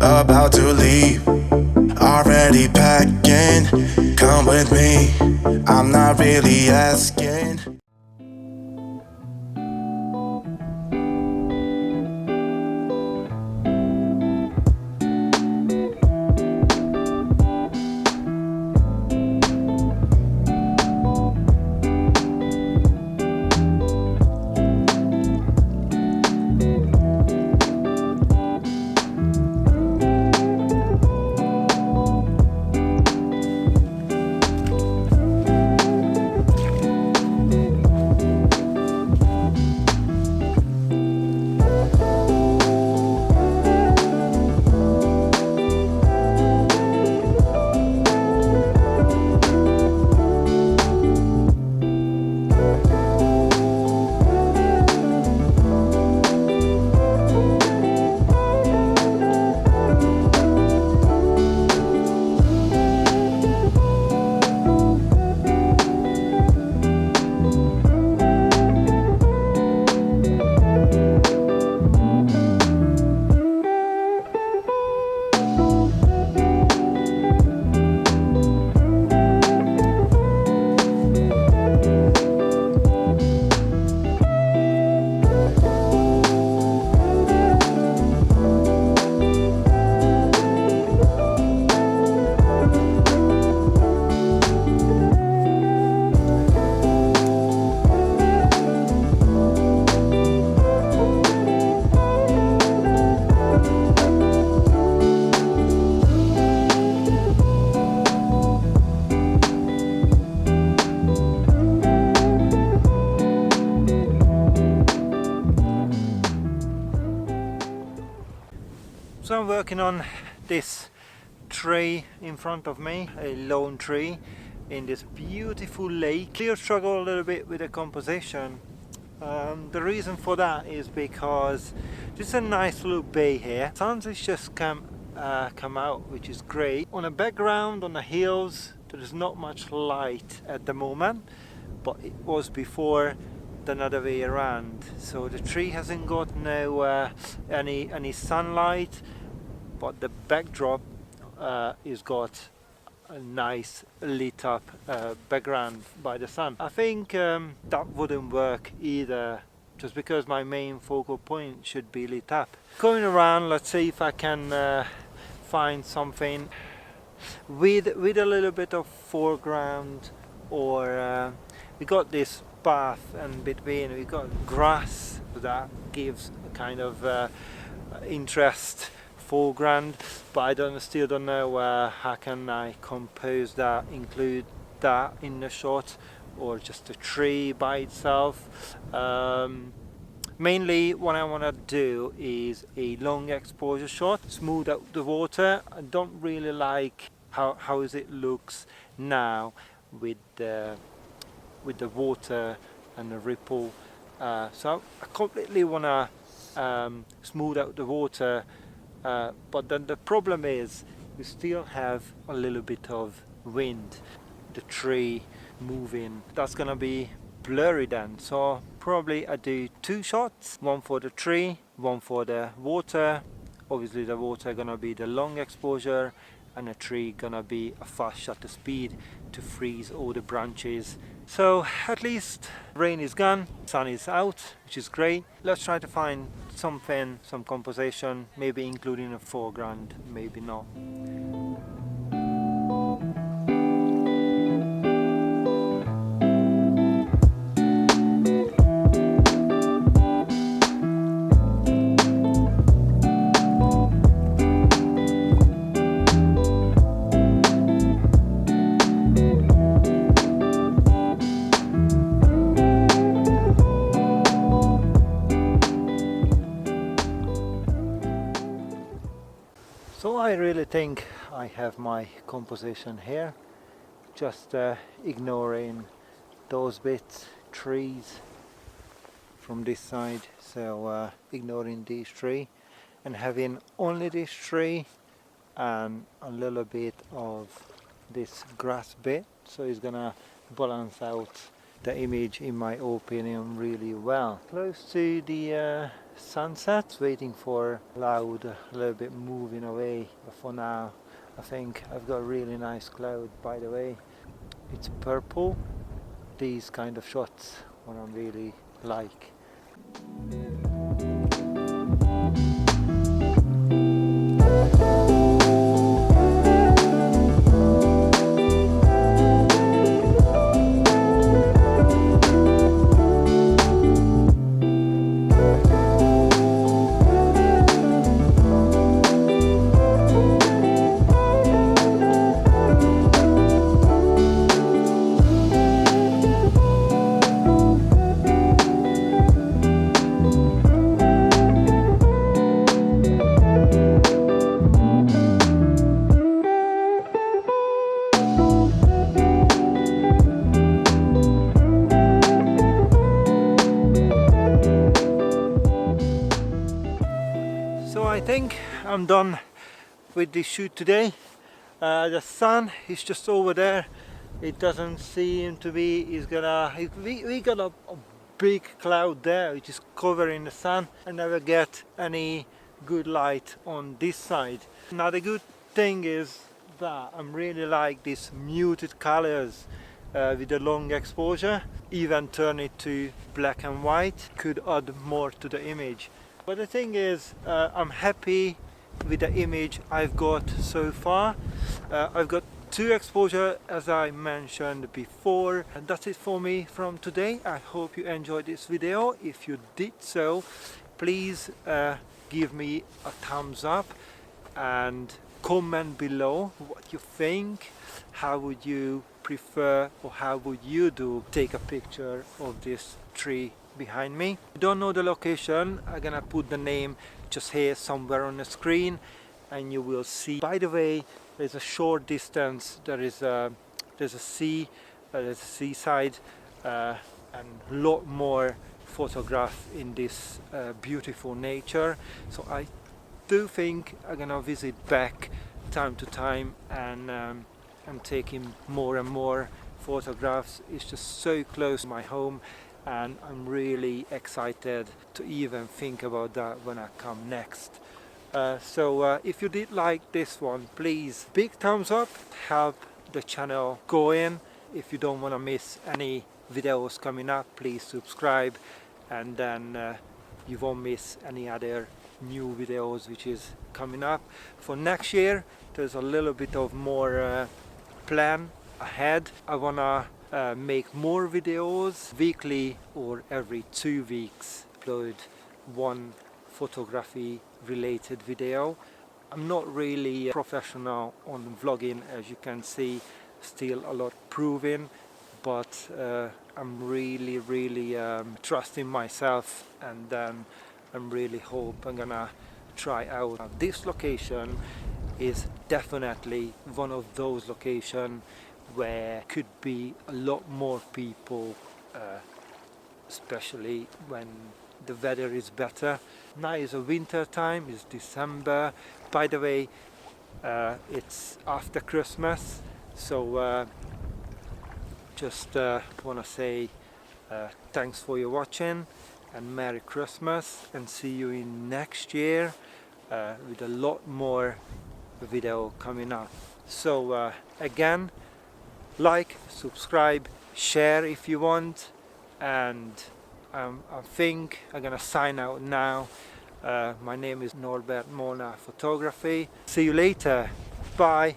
about to leave, already packing. Come with me, I'm not really asking. So I'm working on this tree in front of me, a lone tree in this beautiful lake. Clear struggle a little bit with the composition. The reason for that is because this is a nice little bay here. Sun has just come out, which is great. On a background, on the hills, there is not much light at the moment, but it was before the other way around. So the tree hasn't got any sunlight, but the backdrop is got a nice lit up background by the sun. I think that wouldn't work either, just because my main focal point should be lit up. Going around, let's see if I can find something with a little bit of foreground, or we got this path, and between we got grass that gives a kind of interest foreground, but I still don't know how can I compose that, include that in the shot, or just a tree by itself. Mainly what I want to do is a long exposure shot, smooth out the water. I don't really like how it looks now with the water and the ripple, so I completely want to smooth out the water. But then the problem is we still have a little bit of wind, the tree moving. That's gonna be blurry then, so probably I do two shots, one for the tree, one for the water. Obviously the water gonna be the long exposure, and the tree gonna be a fast shutter speed to freeze all the branches. So at least rain is gone, sun is out, which is great. Let's try to find something, some composition, maybe including a foreground, maybe not. So I really think I have my composition here, just ignoring those bits, trees from this side, so ignoring these three and having only this tree and a little bit of this grass bit, so it's gonna balance out the image in my opinion really well. Close to the sunset, waiting for cloud a little bit moving away. But for now, I think I've got a really nice cloud. By the way, it's purple. These kind of shots what I really like. So I think I'm done with this shoot today. The sun is just over there. It doesn't seem to be. We got a big cloud there which is covering the sun. I never get any good light on this side. Now the good thing is that I really like these muted colors with the long exposure. Even turn it to black and white could add more to the image. But the thing is, I'm happy with the image I've got so far. I've got 2 exposure as I mentioned before, and that's it for me from today. I hope you enjoyed this video. If you did so, please give me a thumbs up and comment below what you think. How would you prefer, or how would you take a picture of this tree behind me? If you don't know the location, I'm gonna put the name just here somewhere on the screen and you will see. By the way, there's a short distance, there's a seaside and a lot more photographs in this beautiful nature. So I do think I'm gonna visit back time to time and I'm taking more and more photographs. It's just so close to my home, and I'm really excited to even think about that when I come next. So if you did like this one, please big thumbs up, help the channel going. If you don't want to miss any videos coming up, please subscribe, and then you won't miss any other new videos which is coming up. For next year, there's a little bit of more plan ahead. I wanna make more videos weekly or every 2 weeks, upload one photography related video. I'm not really professional on vlogging, as you can see, still a lot proving, but I'm really trusting myself, and then I'm really hope I'm gonna try out. This location is definitely one of those locations where could be a lot more people, especially when the weather is better. Now is a winter time, it's December. By the way, it's after Christmas, so just want to say thanks for your watching and Merry Christmas, and see you in next year with a lot more video coming up. So again, like, subscribe, share if you want, and I think I'm gonna sign out now. My name is Norbert Molnar Photography. See you later. Bye.